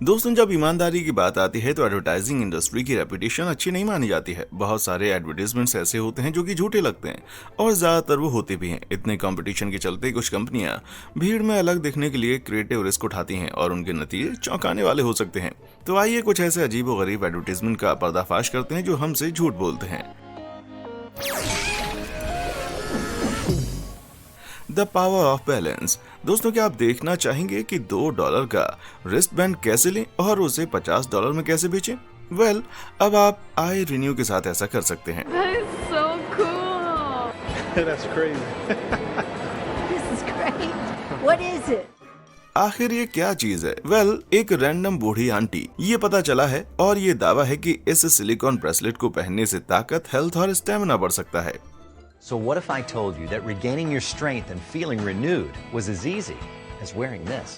दोस्तों, जब ईमानदारी की बात आती है तो एडवर्टाइजिंग इंडस्ट्री की रेपुटेशन अच्छी नहीं मानी जाती है। बहुत सारे एडवर्टीजमेंट्स ऐसे होते हैं जो कि झूठे लगते हैं और ज्यादातर वो होते भी हैं। इतने कंपटीशन के चलते कुछ कंपनियां भीड़ में अलग दिखने के लिए क्रिएटिव रिस्क उठाती हैं और उनके नतीजे चौंकाने वाले हो सकते हैं। तो आइए कुछ ऐसे अजीब और गरीब एडवर्टीजमेंट का पर्दाफाश करते हैं जो हमसे झूठ बोलते हैं। The power of balance. दोस्तों, क्या आप देखना चाहेंगे कि $2 का रिस्ट बैंड कैसे लें और उसे $50 में कैसे बेचें? वेल, अब आप आई रिन्यू के साथ ऐसा कर सकते हैं। That is so cool. That's crazy. This is great. What is it? आखिर ये क्या चीज है? वेल, एक रैंडम बूढ़ी आंटी, ये पता चला है और ये दावा है कि इस सिलिकॉन ब्रेसलेट को पहनने से ताकत, हेल्थ और स्टेमिना बढ़ सकता है। So what if I told you that regaining your strength and feeling renewed was as easy as wearing this?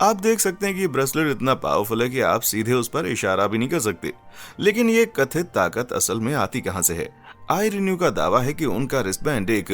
आप देख सकते हैं कि ये ब्रेसलेट इतना पावरफुल है कि आप सीधे उस पर इशारा भी नहीं कर सकते। लेकिन ये कथित ताकत असल में आती कहां से है? आई रिन्यू का दावा है कि उनका रिस्टबैंड एक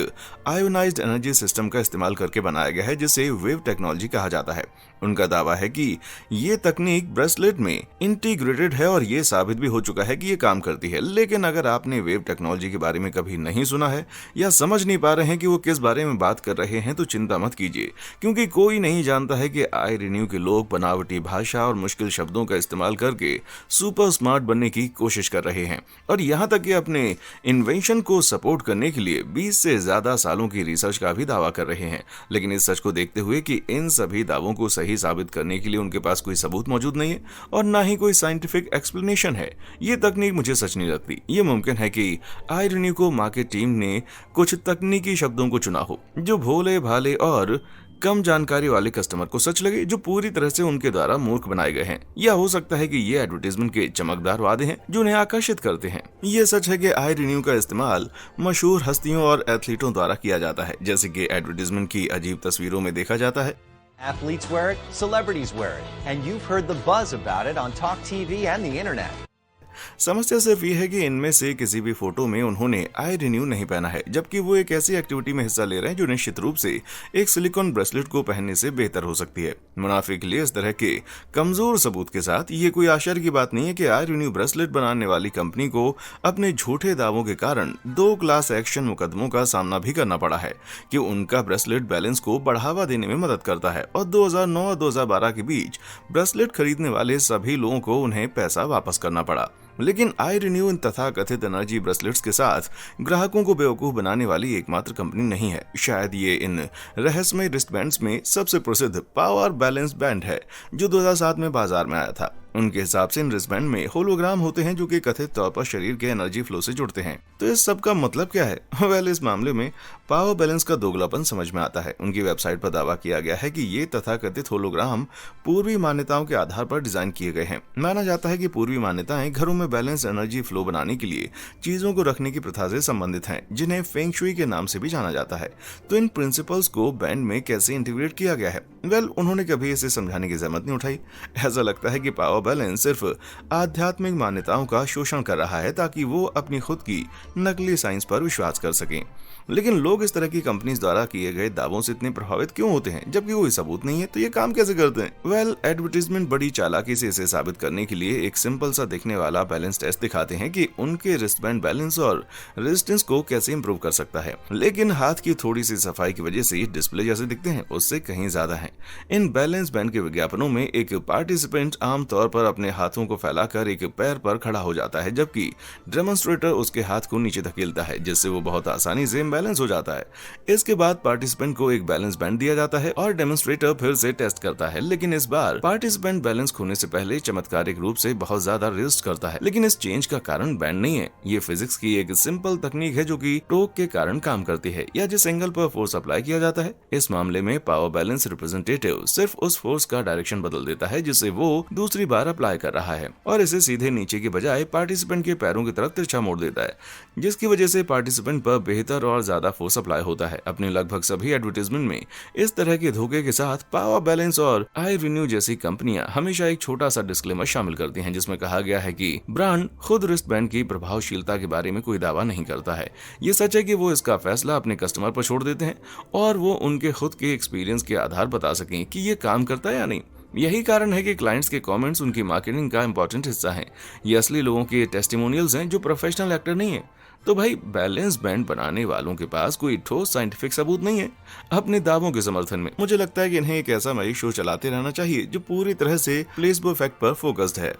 आयोनाइज्ड एनर्जी सिस्टम का इस्तेमाल करके बनाया गया है, जिसे वेव टेक्नोलॉजी कहा जाता है। उनका दावा है कि ये तकनीक ब्रेसलेट में इंटीग्रेटेड है और ये साबित भी हो चुका है कि ये काम करती है। लेकिन अगर आपने वेव टेक्नोलॉजी के बारे में कभी नहीं सुना है या समझ नहीं पा रहे हैं कि वो किस बारे में बात कर रहे हैं, तो चिंता मत कीजिए, क्योंकि कोई नहीं जानता है कि आई रिन्यू के लोग बनावटी भाषा और मुश्किल शब्दों का इस्तेमाल करके सुपर स्मार्ट बनने की कोशिश कर रहे हैं और यहाँ तक कि अपने इन्वेंशन को सपोर्ट करने के लिए 20 से ज्यादा सालों की रिसर्च का भी दावा कर रहे हैं। लेकिन इस सच को देखते हुए कि इन सभी दावों को सही साबित करने के लिए उनके पास कोई सबूत मौजूद नहीं है और ना ही कोई साइंटिफिक एक्सप्लेनेशन है, ये तकनीक मुझे सच नहीं लगती। ये मुमकिन है कि आई रिन्यू को मार्केट टीम ने कुछ तकनीकी शब्दों को चुना हो जो भोले भाले और कम जानकारी वाले कस्टमर को सच लगे, जो पूरी तरह से उनके द्वारा मूर्ख बनाए गए हैं। या हो सकता है कि ये एडवर्टीजमेंट के चमकदार वादे हैं जो उन्हें आकर्षित करते हैं। ये सच है कि आई रिन्यू का इस्तेमाल मशहूर हस्तियों और एथलीटों द्वारा किया जाता है, जैसे कि एडवर्टीजमेंट की अजीब तस्वीरों में देखा जाता है। Athletes wear it, celebrities wear it, and you've heard the buzz about it on Talk TV and the internet. समस्या सिर्फ ये है कि इनमें से किसी भी फोटो में उन्होंने आई रिन्यू नहीं पहना है, जबकि वो एक ऐसी एक्टिविटी में हिस्सा ले रहे हैं जो निश्चित रूप से एक सिलिकॉन ब्रेसलेट को पहनने से बेहतर हो सकती है। मुनाफे के लिए इस तरह के कमजोर सबूत के साथ ये कोई आश्चर्य की बात नहीं है कि आई रिन्यू ब्रेसलेट बनाने वाली कंपनी को अपने झूठे दावों के कारण 2 क्लास एक्शन मुकदमों का सामना भी करना पड़ा है कि उनका ब्रेसलेट बैलेंस को बढ़ावा देने में मदद करता है और 2009 और 2012 के बीच ब्रेसलेट खरीदने वाले सभी लोगों को उन्हें पैसा वापस करना पड़ा। लेकिन आई रिन्यू इन तथाकथित एनर्जी ब्रेसलेट्स के साथ ग्राहकों को बेवकूफ बनाने वाली एकमात्र कंपनी नहीं है। शायद ये इन रहस्यमय रिस्टबैंड्स में सबसे प्रसिद्ध पावर बैलेंस बैंड है जो 2007 में बाजार में आया था। उनके हिसाब से इन रिस्टबैंड में होलोग्राम होते हैं जो कि कथित तौर पर शरीर के एनर्जी फ्लो से जुड़ते हैं। तो इस सब का मतलब क्या है? वेल, इस मामले में पावर बैलेंस का दोगलापन समझ में आता है। उनकी वेबसाइट पर दावा किया गया है कि ये तथाकथित होलोग्राम पूर्वी मान्यताओं के आधार पर डिजाइन किए गए हैं। माना जाता है कि पूर्वी मान्यताएं घरों में बैलेंस एनर्जी फ्लो बनाने के लिए चीजों को रखने की प्रथा से संबंधित हैं, जिन्हें फेंग शुई के नाम से भी जाना जाता है। तो इन प्रिंसिपल्स को बैंड में कैसे इंटीग्रेट किया गया है? वेल, उन्होंने कभी इसे समझाने की जहमत नहीं उठाई। ऐसा लगता है कि पावर बैलेंस सिर्फ आध्यात्मिक मान्यताओं का शोषण कर रहा है ताकि वो अपनी खुद की नकली साइंस पर विश्वास कर सकें। लेकिन लोग इस तरह की कंपनीज द्वारा किए गए दावों से इतने प्रभावित क्यों होते हैं जबकि कोई सबूत नहीं है? तो ये काम कैसे करते हैं? वेल, एडवर्टीजमेंट बड़ी चालाकी से इसे साबित करने के लिए एक सिंपल सा दिखने वाला बैलेंस टेस्ट दिखाते हैं कि उनके रिस्टबैंड बैलेंस और रेजिस्टेंस को कैसे इंप्रूव कर सकता है। लेकिन हाथ की थोड़ी सी सफाई की वजह से डिस्प्ले जैसे दिखते हैं उससे कहीं ज्यादा है। इन बैलेंस बैंड के विज्ञापनों में एक पार्टिसिपेंट आमतौर पर अपने हाथों को फैलाकर एक पैर पर खड़ा हो जाता है, जबकि डेमोन्स्ट्रेटर उसके हाथ को नीचे धकेलता है, जिससे वो बहुत आसानी से बैलेंस हो जाता है। इसके बाद पार्टिसिपेंट को एक बैलेंस बैंड दिया जाता है और डेमोन्स्ट्रेटर फिर से टेस्ट करता है। लेकिन इस बार पार्टिसिपेंट बैलेंस खोने से पहले चमत्कारिक रूप से बहुत ज्यादा रेजिस्ट करता है। लेकिन इस चेंज का कारण बैंड नहीं है, ये फिजिक्स की एक सिंपल तकनीक है जो कि टोक के कारण काम करती है या जिस एंगल पर फोर्स अप्लाई किया जाता है। इस मामले में पावर बैलेंस रिप्रेजेंटेटिव सिर्फ उस फोर्स का डायरेक्शन बदल देता है जिसे वो दूसरी बार अप्लाई कर रहा है और इसे सीधे नीचे के बजाय पार्टिसिपेंट के पैरों की तरफ तिरछा मोड़ देता है, जिसकी वजह से पार्टिसिपेंट पर बेहतर और ज्यादा फोर्स अप्लाई होता है। अपने लगभग सभी एडवर्टीजमेंट में इस तरह के धोखे के साथ पावर बैलेंस और आई रिन्यू जैसी कंपनियां हमेशा एक छोटा सा डिस्क्लेमर शामिल करती हैं, जिसमें कहा गया है कि ब्रांड खुद रिस्टबैंड की प्रभावशीलता के बारे में कोई दावा नहीं करता है। ये सच है कि वो इसका फैसला अपने कस्टमर पर छोड़ देते हैं और वो उनके खुद के एक्सपीरियंस के आधार बता सकें कि ये काम करता है या नहीं। यही कारण है कि क्लाइंट्स के कमेंट्स उनकी मार्केटिंग का इंपॉर्टेंट हिस्सा हैं। ये असली लोगों के टेस्टिमोनियल्स हैं जो प्रोफेशनल एक्टर नहीं है। तो भाई, बैलेंस बैंड बनाने वालों के पास कोई ठोस साइंटिफिक सबूत नहीं है अपने दावों के समर्थन में। मुझे लगता है कि इन्हें एक ऐसा मई शो चलाते रहना चाहिए जो पूरी तरह से प्लेसबो इफेक्ट पर फोकस्ड है।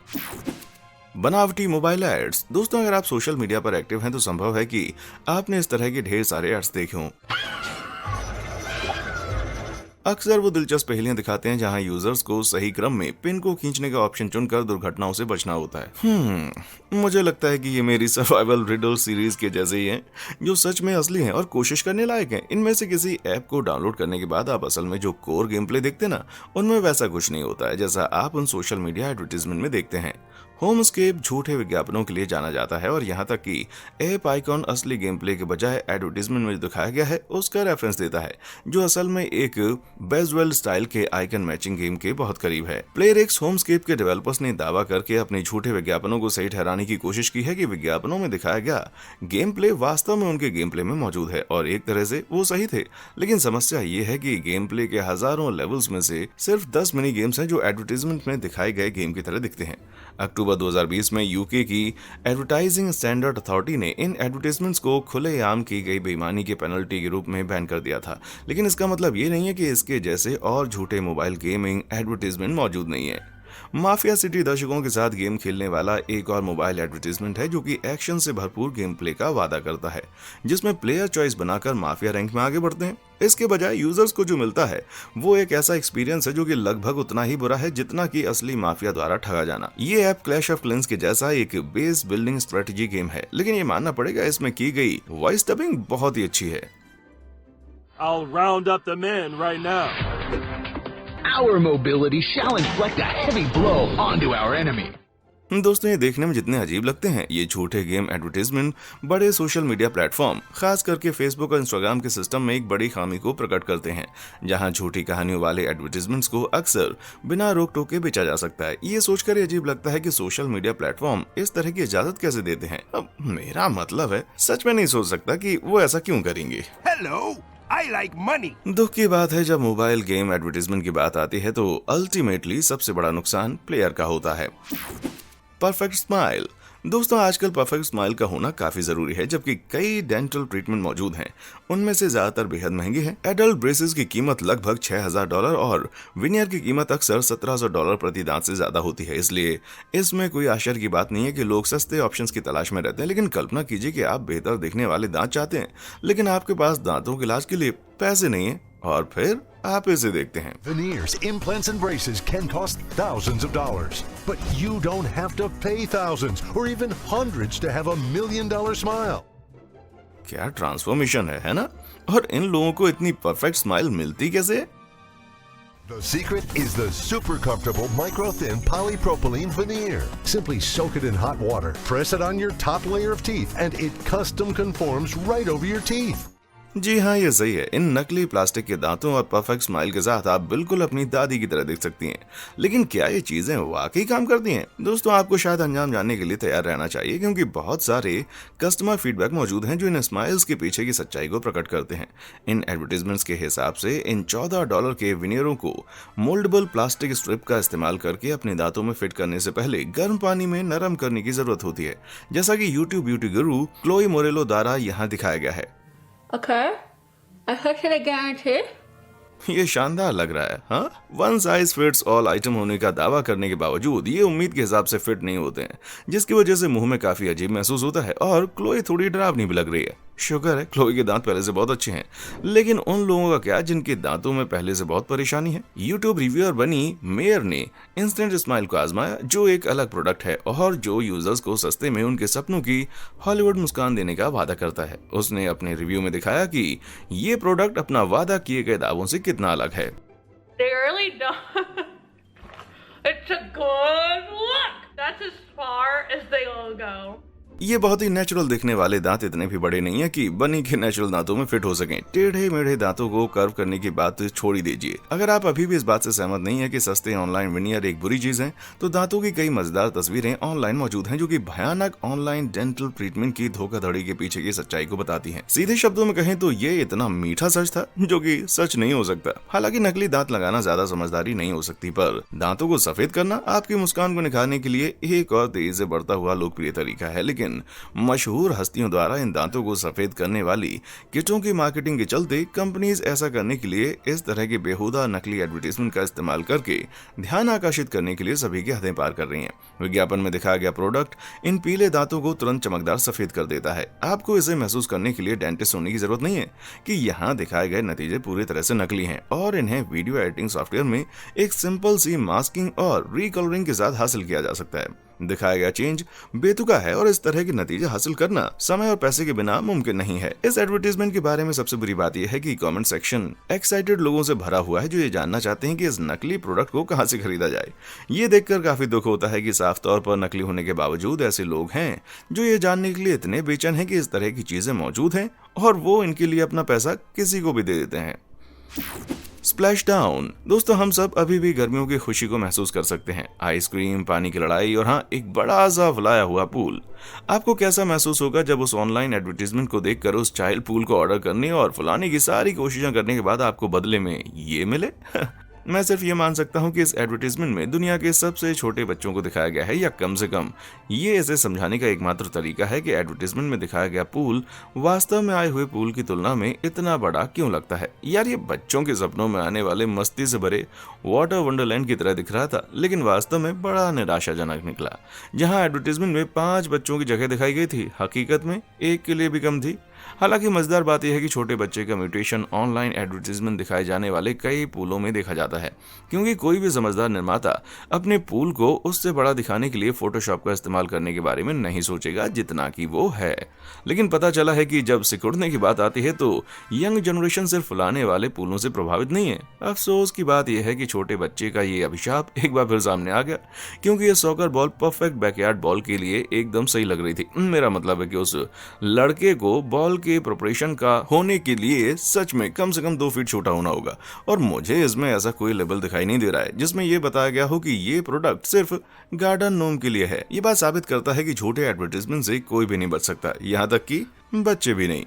बनावटी मोबाइल एड्स। दोस्तों, अगर आप सोशल मीडिया पर एक्टिव हैं तो संभव है कि आपने इस तरह के ढेर सारे एड्स देखे हों। अक्सर वो दिलचस्प पहेलियां दिखाते हैं जहां यूजर्स को सही क्रम में पिन को खींचने का ऑप्शन चुनकर दुर्घटनाओं से बचना होता है। मुझे लगता है कि ये मेरी सर्वाइवल रिडल सीरीज के जैसे ही हैं, जो सच में असली हैं और कोशिश करने लायक हैं। इनमें से किसी ऐप को डाउनलोड करने के बाद आप असल में जो कोर गेम प्ले देखते ना, उनमें वैसा कुछ नहीं होता है जैसा आप उन सोशल मीडिया एडवर्टीजमेंट में देखते हैं। होमस्केप झूठे विज्ञापनों के लिए जाना जाता है और यहाँ तक कि ऐप आइकॉन असली गेम प्ले के बजाय एडवर्टीजमेंट में जो दिखाया गया है उसका रेफरेंस देता है, जो असल में एक बेजवेल स्टाइल के आइकन मैचिंग गेम के बहुत करीब है। प्लेयरएक्स होमस्केप के डेवलपर्स ने दावा करके अपने झूठे विज्ञापनों को सही ठहराने की कोशिश की है कि विज्ञापनों में दिखाया गया गेम प्ले वास्तव में उनके गेम प्ले में मौजूद है और एक तरह से वो सही थे। लेकिन समस्या ये है कि गेम प्ले के हजारों लेवल्स में से सिर्फ 10 मिनी गेम्स हैं जो एडवर्टीजमेंट में दिखाए गए गेम की तरह दिखते हैं। अक्टूबर 2020 में यूके की एडवर्टाइजिंग स्टैंडर्ड अथॉरिटी ने इन एडवर्टाइजमेंट्स को खुलेआम की गई बेईमानी के पेनल्टी के रूप में बैन कर दिया था। लेकिन इसका मतलब ये नहीं है कि इसके जैसे और झूठे मोबाइल गेमिंग एडवर्टाइजमेंट मौजूद नहीं है। माफिया सिटी दर्शकों के साथ गेम खेलने वाला एक और मोबाइल एडवर्टाइजमेंट है जो कि एक्शन से भरपूर गेम प्ले का वादा करता है, जिसमें प्लेयर चॉइस बनाकर माफिया रैंक में आगे बढ़ते हैं। इसके बजाय यूजर्स को जो मिलता है वो एक ऐसा एक्सपीरियंस है जो कि लगभग उतना ही बुरा है जितना कि असली माफिया द्वारा ठगा जाना। ये ऐप क्लैश ऑफ क्लैंस के जैसा एक बेस बिल्डिंग स्ट्रेटेजी गेम है, लेकिन ये मानना पड़ेगा इसमें की गई वॉइस डबिंग बहुत ही अच्छी है। I'll round up the men right now. Our mobility shall inflict a heavy blow onto our enemy. दोस्तों, ये देखने में जितने अजीब लगते हैं, ये झूठे गेम एडवर्टाइजमेंट बड़े सोशल मीडिया प्लेटफॉर्म, खास करके फेसबुक और इंस्टाग्राम के सिस्टम में एक बड़ी खामी को प्रकट करते हैं, जहां झूठी कहानियों वाले एडवर्टाइजमेंट्स को अक्सर बिना रोक टोके बेचा जा सकता है। ये सोचकर ही अजीब लगता है कि सोशल मीडिया प्लेटफॉर्म इस तरह की इजाजत कैसे देते हैं। अब मेरा मतलब है, सच में नहीं सोच सकता कि वो ऐसा क्यों करेंगे। Hello, I like money. दुख की बात है, जब मोबाइल गेम एडवर्टाइजमेंट की बात आती है तो अल्टीमेटली सबसे बड़ा नुकसान प्लेयर का होता है। Perfect smile. दोस्तों, आजकल परफेक्ट स्माइल का होना काफी जरूरी है, जबकि कई डेंटल ट्रीटमेंट मौजूद हैं। उनमें से ज्यादातर बेहद महंगे हैं। एडल्ट ब्रेसेस की कीमत लगभग $6000 और विनियर की कीमत अक्सर $1700 प्रति दांत से ज्यादा होती है। इसलिए इसमें कोई आश्चर्य की बात नहीं है कि लोग सस्ते ऑप्शंस की तलाश में रहते हैं। लेकिन कल्पना कीजिए कि आप बेहतर दिखने वाले दांत चाहते हैं, लेकिन आपके पास दांतों के इलाज के लिए पैसे नहीं है, और फिर आप इसे देखते हैं। Veneers, implants, and braces can cost thousands of dollars, but you don't have to pay thousands or even hundreds to have $1 million smile. क्या ट्रांसफॉर्मेशन है ना? और इन लोगों को इतनी परफेक्ट स्माइल मिलती कैसे? The secret is the super comfortable micro-thin polypropylene veneer. Simply soak it in hot water, press it on your top layer of teeth, and it custom conforms right over your teeth. जी हाँ, ये सही है। इन नकली plastic के दांतों और perfect smile के साथ आप बिल्कुल अपनी दादी की तरह दिख सकती हैं। लेकिन क्या ये चीजें वाकई काम करती हैं? दोस्तों, आपको शायद अंजाम जानने के लिए तैयार रहना चाहिए, क्योंकि बहुत सारे कस्टमर फीडबैक मौजूद हैं जो इन स्माइल्स के पीछे की सच्चाई को प्रकट करते हैं। इन एडवर्टीजमेंट्स के हिसाब से इन $14 के विनियरों को मोल्डेबल प्लास्टिक स्ट्रिप का इस्तेमाल करके अपने दांतों में फिट करने से पहले गर्म पानी में नरम करने की जरूरत होती है, जैसा कि यूट्यूब ब्यूटी गुरु क्लोई मोरेलो द्वारा यहाँ दिखाया गया है। Okay. I hooked it again too. ये शानदार लग रहा है, हाँ? One size fits all item होने का दावा करने के बावजूद ये उम्मीद के हिसाब से फिट नहीं होते हैं, जिसकी वजह से मुंह में काफी अजीब महसूस होता है और क्लोई थोड़ी डरावनी भी लग रही है। शुक्र है क्लोई के दांत पहले से बहुत अच्छे हैं, लेकिन उन लोगों का क्या जिनके दांतों में पहले से बहुत परेशानी है? यूट्यूब रिव्यूअर बनी मेयर ने इंस्टेंट स्माइल को आजमाया, जो एक अलग प्रोडक्ट है और जो यूजर्स को सस्ते में उनके सपनों की हॉलीवुड मुस्कान देने का वादा करता है। उसने अपने रिव्यू में दिखाया कि ये प्रोडक्ट अपना वादा किए गए दावों से कितना अलग है। They really don't. It's a good look. That's as far as they'll go. ये बहुत ही नेचुरल दिखने वाले दांत इतने भी बड़े नहीं है कि बनी के नेचुरल दांतों में फिट हो सकें। टेढ़े मेढ़े दांतों को कर्व करने की बात छोड़ ही दीजिए। अगर आप अभी भी इस बात से सहमत नहीं है कि सस्ते ऑनलाइन विनियर एक बुरी चीज है, तो दांतों की कई मजेदार तस्वीरें ऑनलाइन मौजूद हैं जो कि भयानक ऑनलाइन डेंटल ट्रीटमेंट की धोखाधड़ी के पीछे की सच्चाई को बताती हैं। सीधे शब्दों में कहें तो ये इतना मीठा सच था जो कि सच नहीं हो सकता। हालांकि नकली दांत लगाना ज्यादा समझदारी नहीं हो सकती, पर दांतों को सफेद करना आपकी मुस्कान को निखारने के लिए एक और तेजी से बढ़ता हुआ लोकप्रिय तरीका है। लेकिन मशहूर हस्तियों द्वारा इन दांतों को सफेद करने वाली किटों की मार्केटिंग के चलते कंपनीज ऐसा करने के लिए इस तरह के बेहुदा नकली एडवर्टाइजमेंट का इस्तेमाल करके ध्यान आकर्षित करने के लिए सभी की हदें पार कर रही हैं। विज्ञापन में दिखाया गया प्रोडक्ट इन पीले दांतों को तुरंत चमकदार सफेद कर देता है। आपको इसे महसूस करने के लिए डेंटिस्ट होने की जरूरत नहीं है कि यहाँ दिखाए गए नतीजे पूरी तरह से नकली हैं और इन्हें वीडियो एडिटिंग सॉफ्टवेयर में एक सिंपल सी मास्किंग और रिकलरिंग के साथ हासिल किया जा सकता है। दिखाया गया चेंज बेतुका है और इस तरह के नतीजे हासिल करना समय और पैसे के बिना मुमकिन नहीं है। इस एडवर्टाइजमेंट के बारे में सबसे बुरी बात यह है कि कमेंट सेक्शन एक्साइटेड लोगों से भरा हुआ है जो ये जानना चाहते हैं कि इस नकली प्रोडक्ट को कहां से खरीदा जाए। ये देखकर काफी दुख होता है कि साफ तौर पर नकली होने के बावजूद ऐसे लोग हैं जो ये जानने के लिए इतने बेचैन हैं कि इस तरह की चीजें मौजूद हैं और वो इनके लिए अपना पैसा किसी को भी दे देते हैं। Splash down. दोस्तों, हम सब अभी भी गर्मियों की खुशी को महसूस कर सकते हैं। आइसक्रीम, पानी की लड़ाई और हाँ, एक बड़ा सा फुलाया हुआ पूल। आपको कैसा महसूस होगा जब उस ऑनलाइन एडवर्टाइजमेंट को देखकर उस चाइल्ड पूल को ऑर्डर करने और फुलाने की सारी कोशिशें करने के बाद आपको बदले में ये मिले? मैं सिर्फ ये मान सकता हूँ कि इस एडवर्टाइजमेंट में दुनिया के सबसे छोटे बच्चों को दिखाया गया है, या कम से कम ये इसे समझाने का एकमात्र तरीका है कि एडवर्टाइजमेंट में दिखाया गया पूल वास्तव में आए हुए पूल की तुलना में इतना बड़ा क्यों लगता है। यार, ये बच्चों के सपनों में आने वाले मस्ती से भरे वाटर वंडरलैंड की तरह दिख रहा था, लेकिन वास्तव में बड़ा निराशाजनक निकला। जहाँ एडवर्टाइजमेंट में 5 बच्चों की जगह दिखाई गई थी, हकीकत में 1 के लिए भी कम थी। हालांकि मजेदार बात यह है कि छोटे बच्चे का म्यूटेशन ऑनलाइन एडवर्टाइजमेंट दिखाए जाने वाले कई पूलों में देखा जाता है, क्योंकि कोई भी समझदार निर्माता अपने पूल को उससे बड़ा दिखाने के लिए फोटोशॉप का इस्तेमाल करने के बारे में नहीं सोचेगा जितना कि वो है। लेकिन पता चला है कि जब सिकुड़ने की बात आती है तो यंग जनरेशन सिर्फ फुलाने वाले पूलों से प्रभावित नहीं है। अफसोस की बात यह है कि छोटे बच्चे का ये अभिशाप एक बार फिर सामने आ गया, क्योंकि ये soccer ball perfect backyard ball के लिए एकदम सही लग रही थी। मेरा मतलब है कि उस लड़के को बॉल के प्रिपरेशन का होने के लिए सच में कम से कम 2 फीट छोटा होना होगा, और मुझे इसमें ऐसा कोई लेबल दिखाई नहीं दे रहा है जिसमें यह बताया गया हो कि ये प्रोडक्ट सिर्फ गार्डन नोम के लिए है। ये बात साबित करता है कि छोटे एडवर्टाइजमेंट से कोई भी नहीं बच सकता, यहाँ तक कि बच्चे भी नहीं।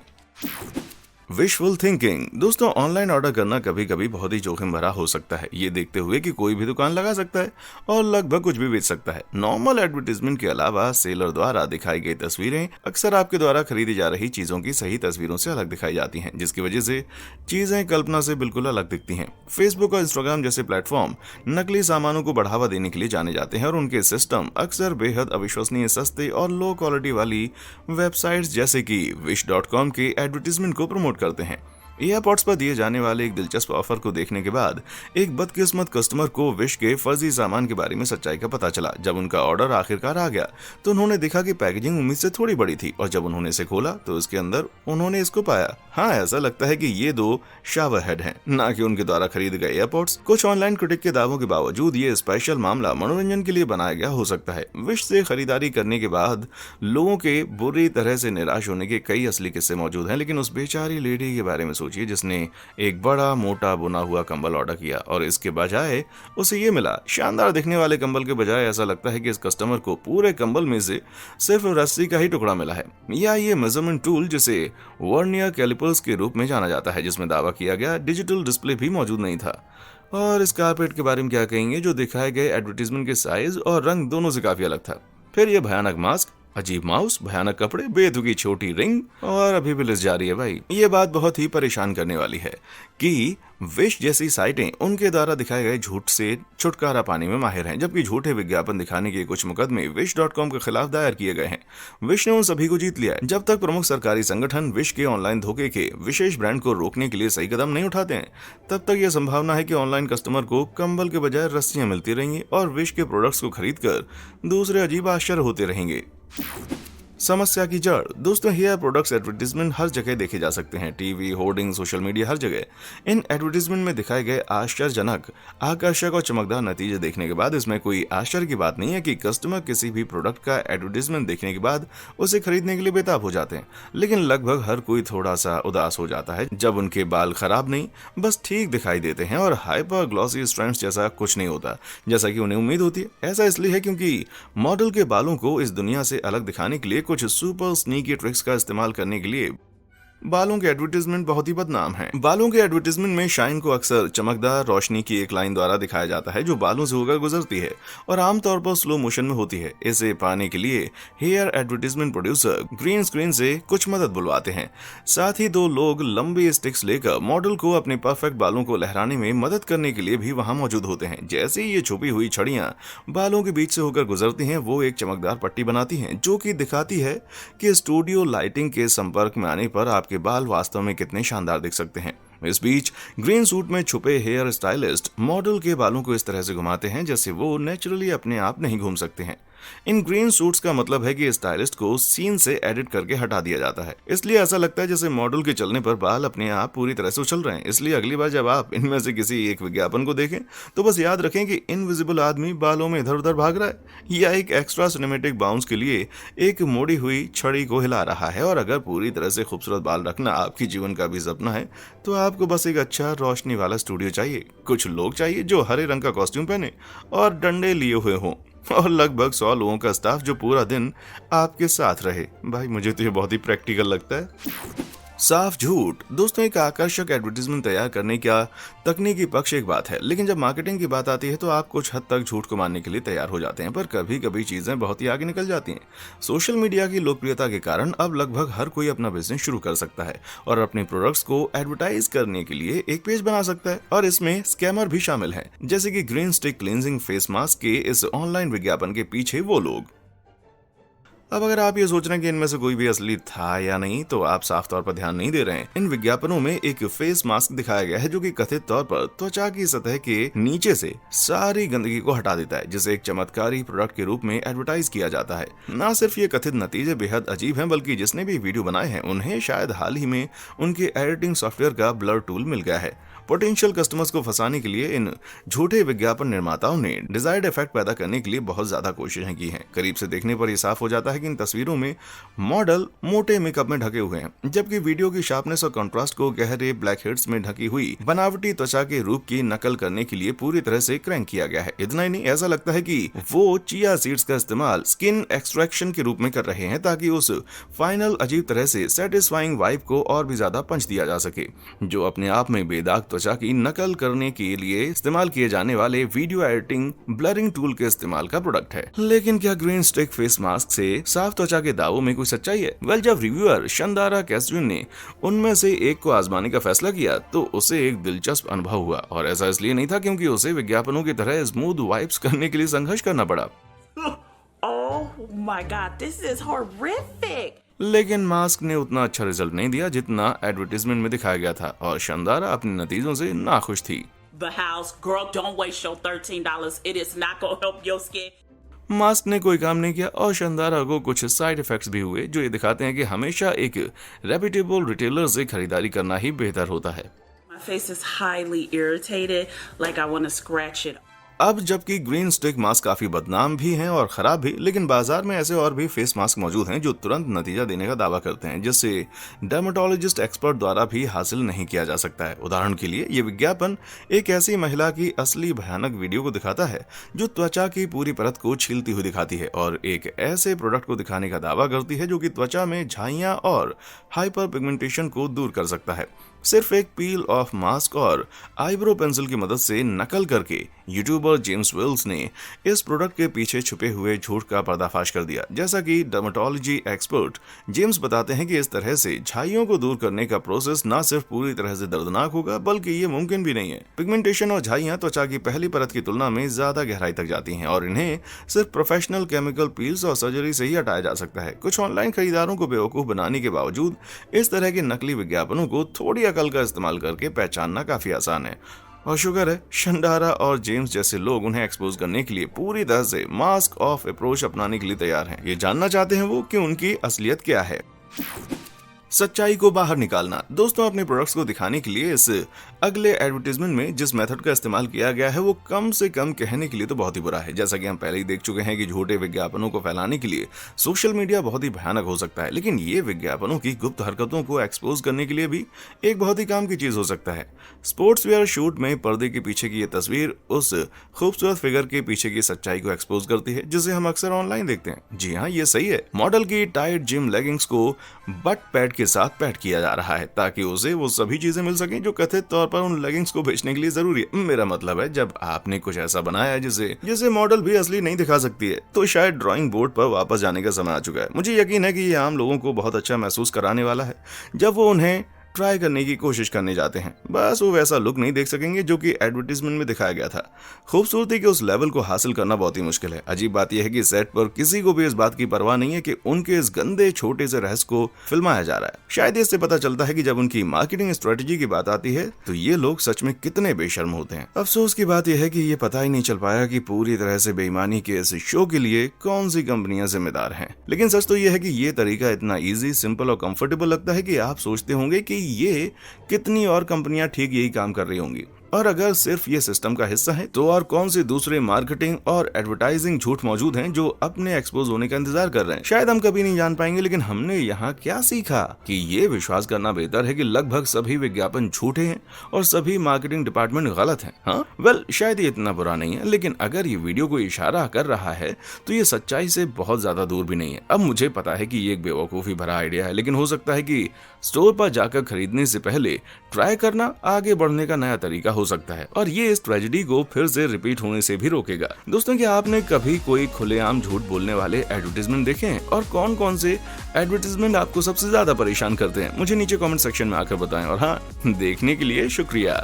Wishful thinking. दोस्तों, ऑनलाइन ऑर्डर करना कभी कभी बहुत ही जोखिम भरा हो सकता है, ये देखते हुए कि कोई भी दुकान लगा सकता है और लगभग कुछ भी बेच सकता है। नॉर्मल एडवर्टाइजमेंट के अलावा सेलर द्वारा दिखाई गई तस्वीरें अक्सर आपके द्वारा खरीदी जा रही चीजों की सही तस्वीरों से अलग दिखाई जाती हैं, जिसकी वजह से चीजें कल्पना से बिल्कुल अलग दिखती हैं। फेसबुक और इंस्टाग्राम जैसे प्लेटफॉर्म नकली सामानों को बढ़ावा देने के लिए जाने जाते हैं और उनके सिस्टम अक्सर बेहद अविश्वसनीय, सस्ते और लो क्वालिटी वाली वेबसाइट्स जैसे कि wish.com के एडवर्टाइजमेंट को प्रमोट करते हैं। एयरपोर्ट्स पर दिए जाने वाले एक दिलचस्प ऑफर को देखने के बाद एक बदकिस्मत कस्टमर को विश के फर्जी सामान के बारे में सच्चाई का पता चला। जब उनका ऑर्डर आखिरकार आ गया तो उन्होंने देखा कि पैकेजिंग उम्मीद से थोड़ी बड़ी थी, और जब उन्होंने इसे खोला तो इसके अंदर उन्होंने इसको पाया। हाँ, ऐसा लगता है कि ये 2 शावर हेड हैं, ना कि उनके द्वारा खरीदे गए एयरपोर्ट्स। कुछ ऑनलाइन क्रिटिक के दावों के बावजूद ये स्पेशल मामला मनोरंजन के लिए बनाया गया हो सकता है। विश से खरीदारी करने के बाद लोगों के बुरी तरह से निराश होने के कई असली किस्से मौजूद हैं, लेकिन उस बेचारी लेडी के बारे में सोचिए जिसने एक बड़ा मोटा बुना हुआ कंबल ऑर्डर किया और इसके बजाय उसे ये मिला। शानदार दिखने वाले कंबल के बजाय ऐसा लगता है कि इस कस्टमर को पूरे कंबल में से सिर्फ रस्सी का ही टुकड़ा मिला है, या ये मेजरमेंट टूल जिसे वर्नियर कैलिपर्स के रूप में जाना जाता है, जिसमें दावा किया गया डिजिटल डिस्प्ले भी मौजूद नहीं था। और इस कारपेट के बारे में क्या कहेंगे जो दिखाए गए एडवर्टाइजमेंट के साइज और रंग दोनों से काफी अलग था। फिर ये भयानक मास्क, अजीब माउस, भयानक कपड़े, बेतुकी छोटी रिंग, और अभी भी लिस्ट जारी है भाई। ये बात बहुत ही परेशान करने वाली है कि विश जैसी साइटें उनके द्वारा दिखाए गए झूठ से छुटकारा पाने में माहिर हैं, जबकि झूठे विज्ञापन दिखाने के कुछ मुकदमे wish.com के खिलाफ दायर किए गए हैं। विश ने उन सभी को जीत लिया है। जब तक प्रमुख सरकारी संगठन विश के ऑनलाइन धोखे के विशेष ब्रांड को रोकने के लिए सही कदम नहीं उठाते हैं, तब तक यह संभावना है कि ऑनलाइन कस्टमर को कंबल के बजाय रस्सियां मिलती रहेंगी और विश के प्रोडक्ट्स को खरीद कर दूसरे अजीब आश्चर्य होते रहेंगे। समस्या की जड़। दोस्तों, हेयर प्रोडक्ट्स एडवर्टीजमेंट हर जगह देखे जा सकते हैं, टीवी, होर्डिंग, सोशल मीडिया, हर जगह। इन एडवर्टीजमेंट में दिखाए गए आश्चर्यजनक, आकर्षक और चमकदार नतीजे देखने के बाद इसमें कोई आश्चर्य की बात नहीं है कि कस्टमर किसी भी प्रोडक्ट का एडवर्टीजमेंट देखने के बाद उसे खरीदने के लिए बेताब हो जाते हैं। लेकिन लगभग हर कोई थोड़ा सा उदास हो जाता है जब उनके बाल खराब नहीं, बस ठीक दिखाई देते हैं और हाइपर ग्लॉसी स्ट्रैंड्स जैसा कुछ नहीं होता जैसा कि उन्हें उम्मीद होती है। ऐसा इसलिए है क्योंकि मॉडल के बालों को इस दुनिया से अलग दिखाने के लिए कुछ सुपर स्नीकी ट्रिक्स का इस्तेमाल करने के लिए बालों के एडवर्टीजमेंट बहुत ही बदनाम हैं। बालों के एडवर्टीजमेंट में शाइन को अक्सर चमकदार रोशनी की एक लाइन द्वारा दिखाया जाता है जो बालों से होकर गुजरती है और आमतौर पर स्लो मोशन में होती है। इसे पाने के लिए hair advertisement producer green screen से कुछ मदद बुलवाते हैं। साथ ही दो लोग लंबे स्टिक्स लेकर मॉडल को अपने परफेक्ट बालों को लहराने में मदद करने के लिए भी वहां मौजूद होते हैं। जैसे ही ये छुपी हुई छड़ियां बालों के बीच से होकर गुजरती हैं, वो एक चमकदार पट्टी बनाती हैं जो कि दिखाती है कि स्टूडियो लाइटिंग के संपर्क में आने पर आपके बाल वास्तव में कितने शानदार दिख सकते हैं। इस बीच ग्रीन सूट में छुपे हेयर स्टाइलिस्ट मॉडल के बालों को इस तरह से घुमाते हैं जैसे वो नेचुरली अपने आप नहीं घूम सकते हैं। इन ग्रीन सूट्स का मतलब है कि स्टाइलिस्ट को सीन से एडिट करके हटा दिया जाता है, इसलिए ऐसा लगता है जैसे मॉडल के चलने पर बाल अपने आप पूरी तरह से उछल रहे हैं। इसलिए अगली बार जब आप इनमें से किसी एक विज्ञापन को देखें तो बस याद रखें कि इनविजिबल आदमी बालों में इधर उधर भाग रहा है या एक एक्स्ट्रा सिनेमेटिक बाउंस के लिए एक मोड़ी हुई छड़ी को हिला रहा है। और अगर पूरी तरह से खूबसूरत बाल रखना आपकी जीवन का भी सपना है तो आपको बस एक अच्छा रोशनी वाला स्टूडियो चाहिए, कुछ लोग चाहिए जो हरे रंग का कॉस्ट्यूम पहने और डंडे लिए हुए हों, और लगभग 100 लोगों का स्टाफ जो पूरा दिन आपके साथ रहे। भाई मुझे तो ये बहुत ही प्रैक्टिकल लगता है। साफ झूठ। दोस्तों, एक आकर्षक एडवर्टीजमेंट तैयार करने का तकनीकी पक्ष एक बात है, लेकिन जब मार्केटिंग की बात आती है तो आप कुछ हद तक झूठ को मानने के लिए तैयार हो जाते हैं। पर कभी कभी चीजें बहुत ही आगे निकल जाती हैं। सोशल मीडिया की लोकप्रियता के कारण अब लगभग हर कोई अपना बिजनेस शुरू कर सकता है और अपने प्रोडक्ट्स को एडवर्टाइज करने के लिए एक पेज बना सकता है, और इसमें स्कैमर भी शामिल हैं, जैसे कि green stick cleansing face mask के इस ऑनलाइन विज्ञापन के पीछे वो लोग। अब अगर आप ये सोच रहे हैं कि इनमें से कोई भी असली था या नहीं, तो आप साफ तौर पर ध्यान नहीं दे रहे हैं। इन विज्ञापनों में एक फेस मास्क दिखाया गया है जो कि कथित तौर पर त्वचा की सतह के नीचे से सारी गंदगी को हटा देता है, जिसे एक चमत्कारी प्रोडक्ट के रूप में एडवर्टाइज किया जाता है। न सिर्फ ये कथित नतीजे बेहद अजीब हैं, बल्कि जिसने भी वीडियो बनाए हैं उन्हें शायद हाल ही में उनके एडिटिंग सॉफ्टवेयर का ब्लर टूल मिल गया है। पोटेंशियल कस्टमर्स को फंसाने के लिए इन झूठे विज्ञापन निर्माताओं ने डिजायर्ड इफेक्ट पैदा करने के लिए बहुत ज्यादा कोशिशें की हैं। करीब से देखने पर यह साफ हो जाता है कि इन तस्वीरों में मॉडल मोटे मेकअप में ढके हुए हैं, जबकि वीडियो की शार्पनेस और कंट्रास्ट को गहरे ब्लैक हेड्स में ढकी हुई बनावटी त्वचा के रूप की नकल करने के लिए पूरी तरह से क्रैंक किया गया है। इतना ही नहीं, ऐसा लगता है कि वो चिया सीड्स का इस्तेमाल स्किन एक्सट्रैक्शन के रूप में कर रहे हैं ताकि उस फाइनल अजीब तरह से सेटिस्फाइंग वाइब को और भी ज्यादा पंच दिया जा सके, जो अपने आप में बेदाग त्वचा की नकल करने के लिए इस्तेमाल किए जाने वाले वीडियो एडिटिंग ब्लरिंग टूल के इस्तेमाल का प्रोडक्ट है। लेकिन क्या ग्रीन स्टिक फेस मास्क से साफ त्वचा के दावों में कोई सच्चाई है? वेल, जब रिव्यूअर शंदारा कैस्ट्रिन ने उनमें से एक को आजमाने का फैसला किया तो उसे एक दिलचस्प अनुभव हुआ, और ऐसा इसलिए नहीं था क्योंकि उसे विज्ञापनों की तरह स्मूथ वाइब्स करने के लिए संघर्ष करना पड़ा। Oh my God, this is horrific. लेकिन मास्क ने उतना अच्छा रिजल्ट नहीं दिया जितना एडवर्टीजमेंट में दिखाया गया था, और शानदारा अपने नतीजों से नाखुश थी। The house, girl, don't waste your $13. It is not gonna help your skin. Mask ने कोई काम नहीं किया और शानदारा को कुछ साइड इफेक्ट्स भी हुए जो ये दिखाते हैं कि हमेशा एक रेप्यूटेबल रिटेलर से खरीदारी करना ही बेहतर होता है। My face is highly irritated, like I want to scratch it. अब जबकि ग्रीन स्टिक मास्क काफी बदनाम भी हैं और खराब भी, लेकिन बाजार में ऐसे और भी फेस मास्क मौजूद हैं जो तुरंत नतीजा देने का दावा करते हैं, जिससे डर्मेटोलॉजिस्ट एक्सपर्ट द्वारा भी हासिल नहीं किया जा सकता है। उदाहरण के लिए, ये विज्ञापन एक ऐसी महिला की असली भयानक वीडियो को दिखाता है जो त्वचा की पूरी परत को छीलती हुई दिखाती है, और एक ऐसे प्रोडक्ट को दिखाने का दावा करती है जो कि त्वचा में झाइयां और हाइपर पिगमेंटेशन को दूर कर सकता है। सिर्फ एक पील ऑफ मास्क और आईब्रो पेंसिल की मदद से नकल करके यूट्यूबर जेम्स विल्स ने इस प्रोडक्ट के पीछे छुपे हुए झूठ का पर्दाफाश कर दिया। जैसा कि डर्मेटोलॉजी एक्सपर्ट जेम्स बताते हैं कि इस तरह से झाइयों को दूर करने का प्रोसेस न सिर्फ पूरी तरह से दर्दनाक होगा, बल्कि ये मुमकिन भी नहीं है। पिगमेंटेशन और झाइयां त्वचा की पहली परत की तुलना में ज्यादा गहराई तक जाती हैं और इन्हें सिर्फ प्रोफेशनल केमिकल पील्स और सर्जरी से ही हटाया जा सकता है। कुछ ऑनलाइन खरीदारों को बेवकूफ बनाने के बावजूद इस तरह के नकली विज्ञापनों को थोड़ी अकल का इस्तेमाल करके पहचानना काफी आसान है। और शुगर है शंडारा और जेम्स जैसे लोग उन्हें एक्सपोज करने के लिए पूरी तरह से मास्क ऑफ अप्रोच अपनाने के लिए तैयार हैं। ये जानना चाहते हैं वो कि उनकी असलियत क्या है। सच्चाई को बाहर निकालना। दोस्तों, अपने प्रोडक्ट्स को दिखाने के लिए इस अगले एडवर्टाइजमेंट में जिस मेथड का इस्तेमाल किया गया है वो कम से कम कहने के लिए तो बहुत ही बुरा है। जैसा कि हम पहले ही देख चुके हैं कि झूठे विज्ञापनों को फैलाने के लिए सोशल मीडिया बहुत ही भयानक हो सकता है, लेकिन ये विज्ञापनों की गुप्त हरकतों को एक्सपोज करने के लिए भी एक बहुत ही काम की चीज हो सकता है। स्पोर्ट्स वेयर शूट में पर्दे के पीछे की ये तस्वीर उस खूबसूरत फिगर के पीछे की सच्चाई को एक्सपोज करती है जिसे हम अक्सर ऑनलाइन देखते हैं। जी हाँ, ये सही है। मॉडल की टाइट जिम लेगिंग्स को बट पैड के साथ पैड किया जा रहा है ताकि उसे वो सभी चीजें मिल सकें जो कथित तौर पर उन लेगिंग्स को बेचने के लिए जरूरी है। मेरा मतलब है, जब आपने कुछ ऐसा बनाया जिसे मॉडल भी असली नहीं दिखा सकती है, तो शायद ड्राइंग बोर्ड पर वापस जाने का समय आ चुका है। मुझे यकीन है कि ये आम लोगों को बहुत अच्छा महसूस कराने वाला है जब वो उन्हें ट्राई करने की कोशिश करने जाते हैं। बस वो वैसा लुक नहीं देख सकेंगे जो कि एडवर्टाइजमेंट में दिखाया गया था। खूबसूरती के उस लेवल को हासिल करना बहुत ही मुश्किल है। अजीब बात यह है कि सेट पर किसी को भी इस बात की परवाह नहीं है कि उनके इस गंदे छोटे से रहस्य को फिल्माया जा रहा है। शायद इससे पता चलता है कि जब उनकी मार्केटिंग स्ट्रेटेजी की बात आती है तो ये लोग सच में कितने बेशर्म होते हैं। अफसोस की बात यह है कि ये पता ही नहीं चल पाया कि पूरी तरह से बेईमानी के इस शो के लिए कौन सी कंपनियां जिम्मेदार हैं। लेकिन सच तो यह है कि ये तरीका इतना ईजी, सिंपल और कंफर्टेबल लगता है कि आप सोचते होंगे कि ये कितनी और कंपनियां ठीक यही काम कर रही होंगी। और अगर सिर्फ ये सिस्टम का हिस्सा है तो और कौन से दूसरे मार्केटिंग और एडवर्टाइजिंग झूठ मौजूद हैं जो अपने एक्सपोज होने का इंतजार कर रहे हैं। शायद हम कभी नहीं जान पाएंगे, लेकिन हमने यहाँ क्या सीखा कि ये विश्वास करना बेहतर है कि लगभग सभी विज्ञापन झूठे हैं और सभी मार्केटिंग डिपार्टमेंट गलत हैं। हाँ, वेल, शायद ये इतना बुरा नहीं है, लेकिन अगर ये वीडियो को इशारा कर रहा है तो ये सच्चाई से बहुत ज्यादा दूर भी नहीं है। अब मुझे पता है कि ये एक बेवकूफी भरा आइडिया है, लेकिन हो सकता है कि स्टोर पर जाकर खरीदने से पहले ट्राई करना आगे बढ़ने का नया तरीका हो सकता है और ये इस ट्रेजेडी को फिर से रिपीट होने से भी रोकेगा। दोस्तों, क्या आपने कभी कोई खुलेआम झूठ बोलने वाले एडवर्टाइजमेंट देखे हैं और कौन कौन से एडवर्टाइजमेंट आपको सबसे ज्यादा परेशान करते हैं? मुझे नीचे कमेंट सेक्शन में आकर बताएं। और हाँ, देखने के लिए शुक्रिया।